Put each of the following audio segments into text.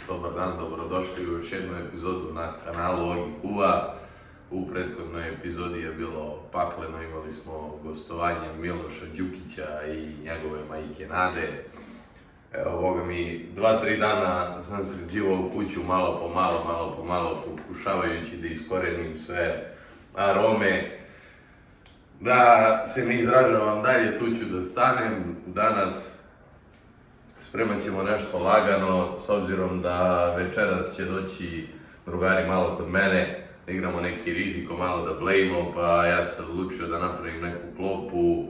Dobar dan, dobrodošli u još jednu epizodu na kanalu Ogi Kuva. U prethodnoj epizodi je bilo pakleno, imali smo gostovanje Miloša Đukića i njegove majke Nade. Evo, boga mi, 2-3 dana sam sređivao kuću malo po malo, pokušavajući da iskorenim sve arome. Da se ne izražavam dalje, tu ću da stanem. Danas spremat ćemo nešto lagano, s obzirom da večeras će doći drugari malo kod mene, da igramo neki riziko, malo da blejimo, pa ja sam odlučio da napravim neku klopu.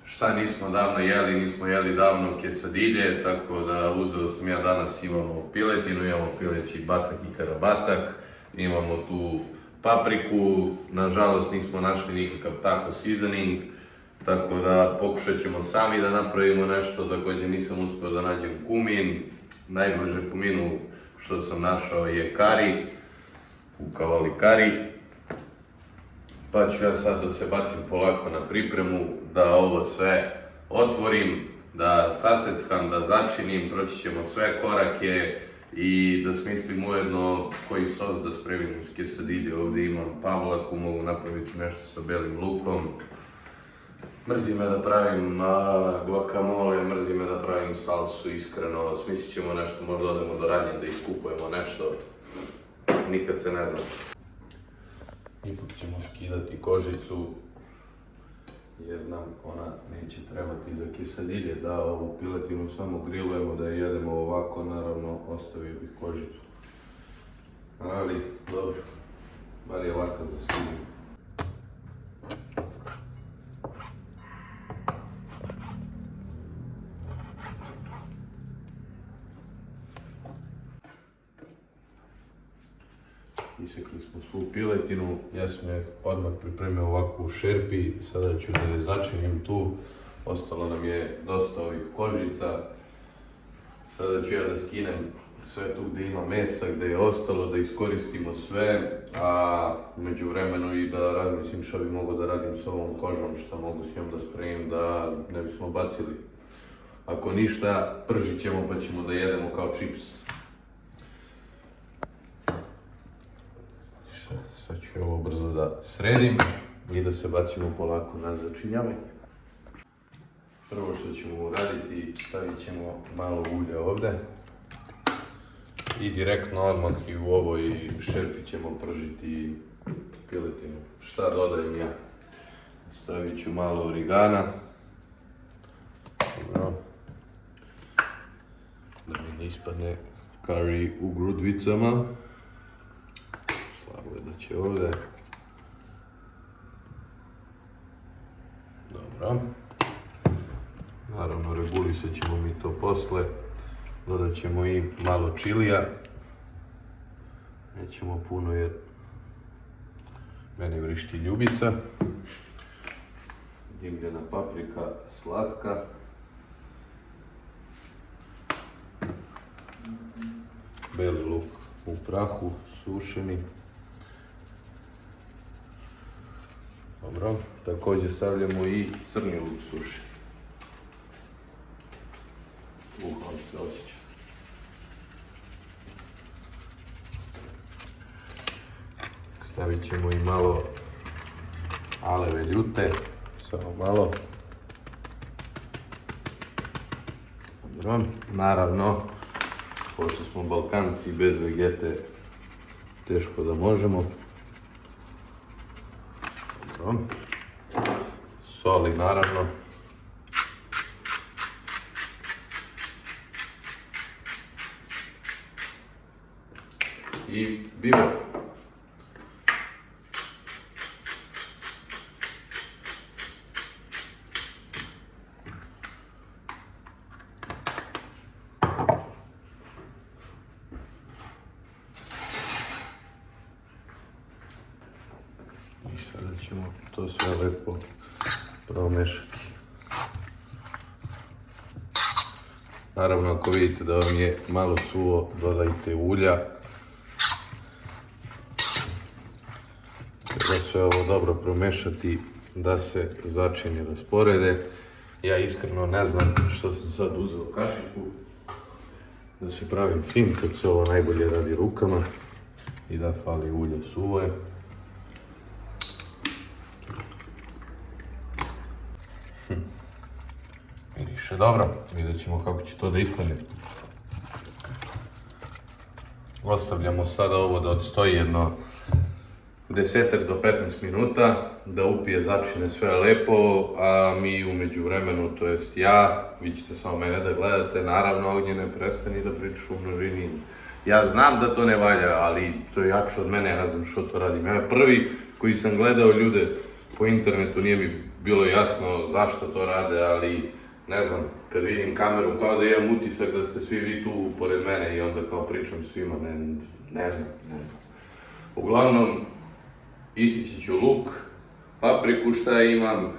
Šta nismo davno jeli, nismo jeli davno kesadilje, tako da uzeo sam ja danas, imamo piletinu, imamo pileći batak i karabatak, imamo tu papriku, nažalost nismo našli nikakav taco seasoning, tako da pokušat ćemo sami da napravimo nešto. Također nisam uspio da nađem kumin, najbliže kuminu što sam našao je kari, kukavali kari. Pa ću ja sad da se bacim polako na pripremu, da ovo sve otvorim, da saseckam, da začinim, proći ćemo sve korake i da smislim ujedno koji sos da spremim uz kesadilje. Ovdje imam pavlaku, mogu napraviti nešto sa belim lukom. Mrzi me da pravim guacamole, mrzi me da pravim salsu, iskreno, smislit ćemo nešto, možda odemo do radnje da iskupujemo nešto, nikad se ne zna. Ipak ćemo skidati kožicu, jer nam ona neće trebati za kesadilje, da ovu piletinu samo grilujemo, da je jedemo ovako, naravno ostavio bih kožicu. Ali, dobro, bar je laka za skidanje. Isekli smo svu piletinu, ja sam je odmah pripremio ovako u šerpi, sada ću da je začinim tu, ostalo nam je dosta ovih kožica. Sada ću ja da skinem sve tu gdje ima mesa, gdje je ostalo, da iskoristimo sve, a međuvremenu i da radim, mislim što bi mogao da radim s ovom kožom, što mogu s njom da spremim, da ne bismo bacili. Ako ništa, pržit ćemo pa ćemo da jedemo kao čips. Sad ću ovo brzo da sredim i da se bacimo polako na začinjavanje. Prvo što ćemo uraditi, stavit ćemo malo ulja ovdje i direktno odmah i u ovoj šerpi ćemo pržiti piletinu. Šta dodajem ja? Stavit ću malo origana. Da mi ne ispadne kari u grudvicama. Da će ovdje. Dobro. Naravno, regulisat ćemo mi to posle. Dodat ćemo i malo čilija. Nećemo puno jer meni vrišti ljubica. Dimljena paprika slatka. Beli luk u prahu, sušeni. Dobro, također stavljamo i crni luk suši. On se osjeća. Stavit ćemo i malo aleve ljute, samo malo. Dobro, naravno, pošto smo Balkanci, bez vegete teško da možemo. Soli naravno. I biber. Ćemo to sve lepo promešati. Naravno, ako vidite da vam je malo suvo, dodajte ulja. Treba sve ovo dobro promešati da se začini rasporede. 4 Ja iskreno ne znam što sam sad uzeo kašiku. da se pravim fin kad se ovo najbolje radi rukama i da fali ulje suvo je. Miriše dobro, vidjet ćemo kako će to da ispadne. Ostavljamo sada ovo da odstoji jedno 10 do 15 minuta, da upije, začine sve lepo, a mi umeđu vremenu, to jest ja, vi ćete samo mene da gledate, naravno Ognje ne prestani da pričaš u množini. Ja znam da to ne valja, ali to je jače od mene, ja ne znam što to radim. Ja prvi koji sam gledao ljude po internetu, nije mi bilo jasno zašto to rade, ali ne znam, kad vidim kameru kao da imam utisak da ste svi vi tu pored mene i onda kao pričam svima, ne znam. Uglavnom, isići ću luk, papriku šta imam,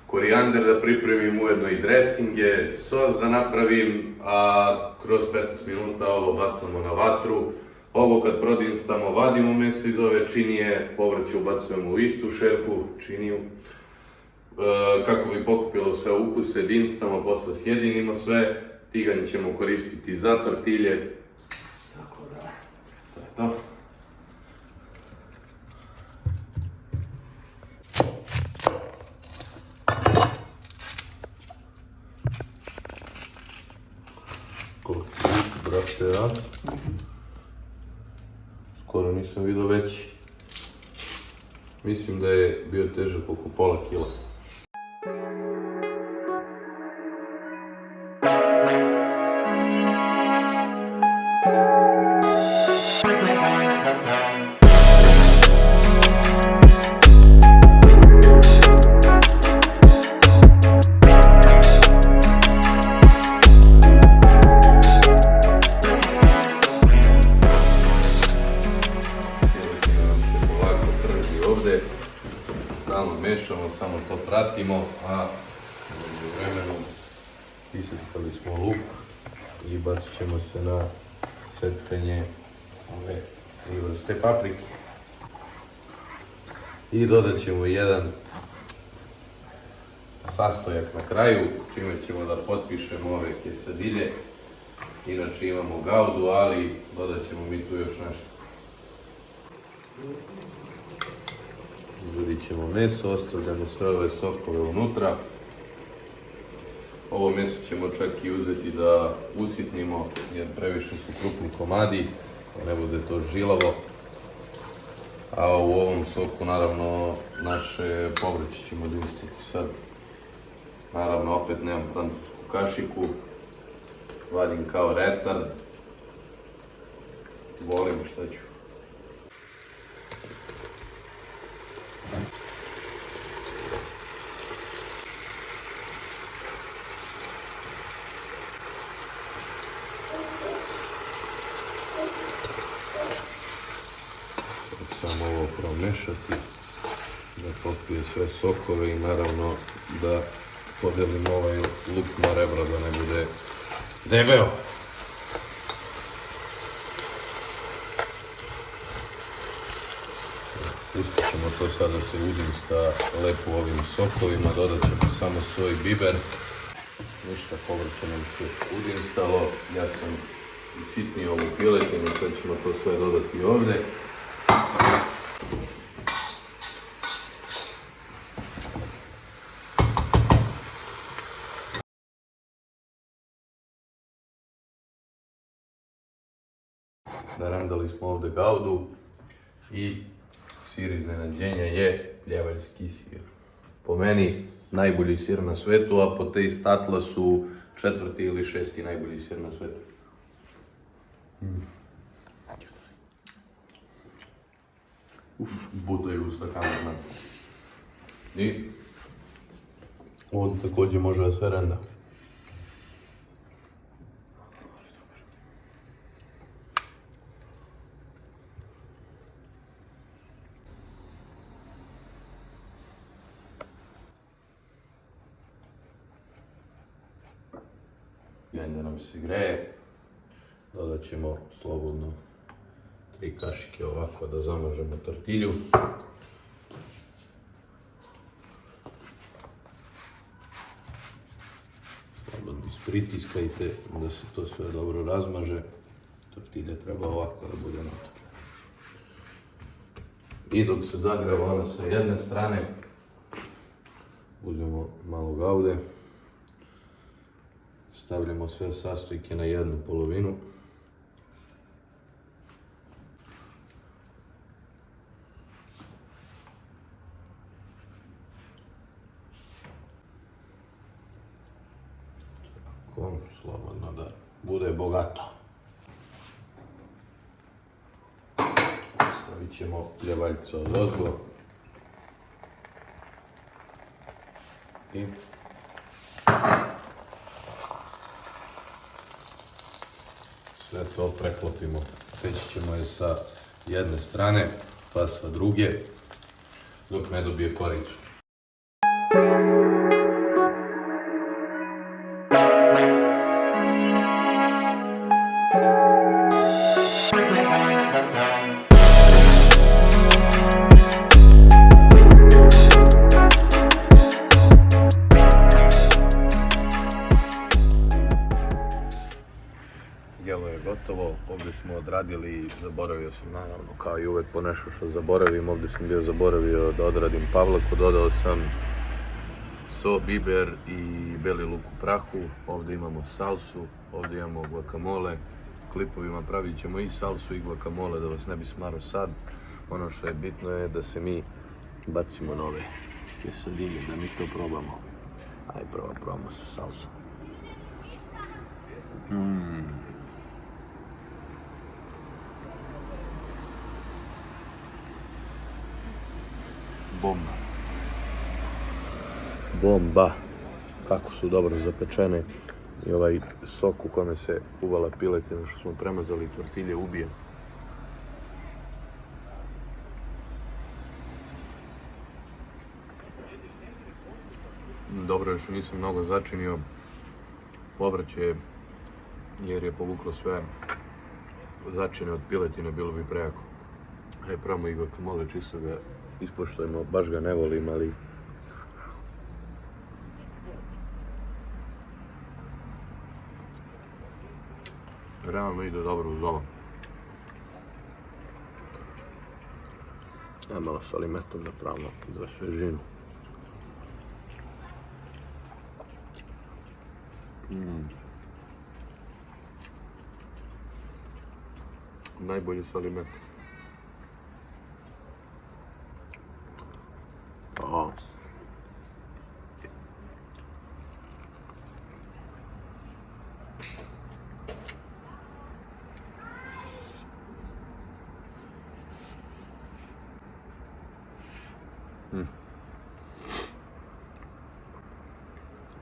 korijander da pripremim, ujedno i dresinge, sos da napravim, a kroz 15 minuta ovo bacamo na vatru. Ovo kad prodinstamo, vadimo meso iz ove činije, povrće ubacujemo u istu šerpu, činiju. Kako bi pokupilo sve ukuse, dinstamo, posle sjedinimo sve, tiganj ćemo koristiti za tortilje. Tako da, to je to. Brate, ja? Skoro nisam vidio veći. Mislim da je bio težak oko pola kila. Stalno mešamo, samo to pratimo, a u vremenu iseckali smo luk i bacit ćemo se na seckanje ove vrste paprike. I dodat ćemo jedan sastojak na kraju, čime ćemo da potpišemo ove kesadilje. Inače imamo gaudu, ali dodat ćemo mi tu još nešto. Izvadit ćemo meso, ostavljamo sve ove sokove unutra. Ovo meso ćemo čak i uzeti da usitnimo, jer previše su krupni komadi, da ne bude to žilavo. A u ovom soku, naravno, naše povrće ćemo dinstiti sad. Naravno, opet nemam francusku kašiku, vadim kao retard. Volim šta ću. Samo ovo promešati, da popije sve sokove i naravno da podelim ovaj luk na rebra da ne bude debeo. Pustit ćemo to sad da se udinsta lepo ovim sokovima, dodat ćemo samo soj biber. Ništa, povrće nam se udinstalo, ja sam usitnio ovu piletinu, sad ćemo to sve dodati ovdje. Narandali smo ovdje gaudu i sir iznenađenja je pljevaljski sir. Po meni najbolji sir na svetu, a po Taste Atlasu 4. ili 6. najbolji sir na svetu. Budaju usta kamerna. I ovo također može da se renda. Da nam se greje, dodat ćemo slobodno 3 kašike ovako da zamažemo tortilju. Slobodno ispred pritiskajte da se to sve dobro razmaže. Tortilja treba ovako da bude natopljena. I dok se zagreva ona sa jedne strane, uzmemo malo gaude, stavljamo sve sastojke na jednu polovinu. Tako, slobodno da bude bogato. Stavit ćemo pljevaljca od ozgo. I sve to preklopimo. Peći ćemo je sa jedne strane, pa sa druge, dok ne dobije koricu. Jelo je gotovo, ovdje smo odradili, zaboravio sam naravno kao i uvek po nešto što zaboravim, ovdje sam bio zaboravio da odradim pavlaku, dodao sam so, biber i beli luk u prahu, ovdje imamo salsu, ovdje imamo guacamole, klipovima pravit ćemo i salsu i guacamole da vas ne bi smaro sad. Ono što je bitno je da se mi bacimo na ove kesadine, da mi to probamo. Ajde probamo sa salsom. Bomba. Bomba. Kako su dobro zapečene. I ovaj sok u kome se uvala piletina što smo premazali tortilje ubije. Dobro je što nisam mnogo začinio povrće jer je povuklo sve začine od piletine, bilo bi prejako. Ajde probamo i guacamole, čisto ga ispoštujemo, baš ga ne volim, ali realno ide dobro uz ovo. Ja malo salimetom napravimo za svežinu. Najbolji salimet.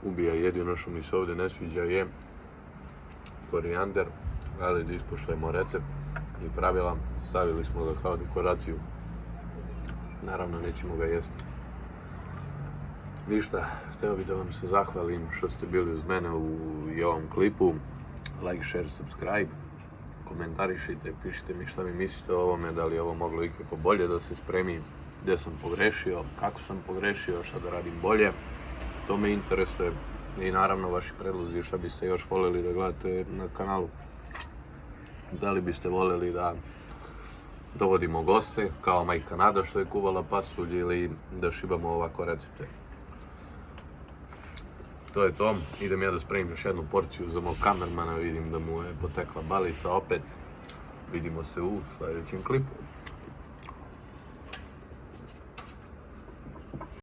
Ubija, jedino što mi se ovdje ne sviđa je korijander, ali da ispoštujemo recept i pravila, stavili smo ga kao dekoraciju. Naravno nećemo ga jesti. Ništa, htio bih da vam se zahvalim što ste bili uz mene u ovom klipu. Like, share, subscribe. Komentarišite, pišite mi šta mi mislite o ovome, da li je ovo moglo ikako bolje da se spremi, gdje sam pogrešio, kako sam pogrešio, šta da radim bolje. To me interesuje i naravno vaši predlozi šta biste još voljeli da gledate na kanalu. Da li biste voljeli da dovodimo goste, kao majka Nada što je kuvala pasulj, ili da šibamo ovako recepte. To je to, idem ja da spremim još jednu porciju za mog kamermana, vidim da mu je potekla balica opet. Vidimo se u sljedećem klipu.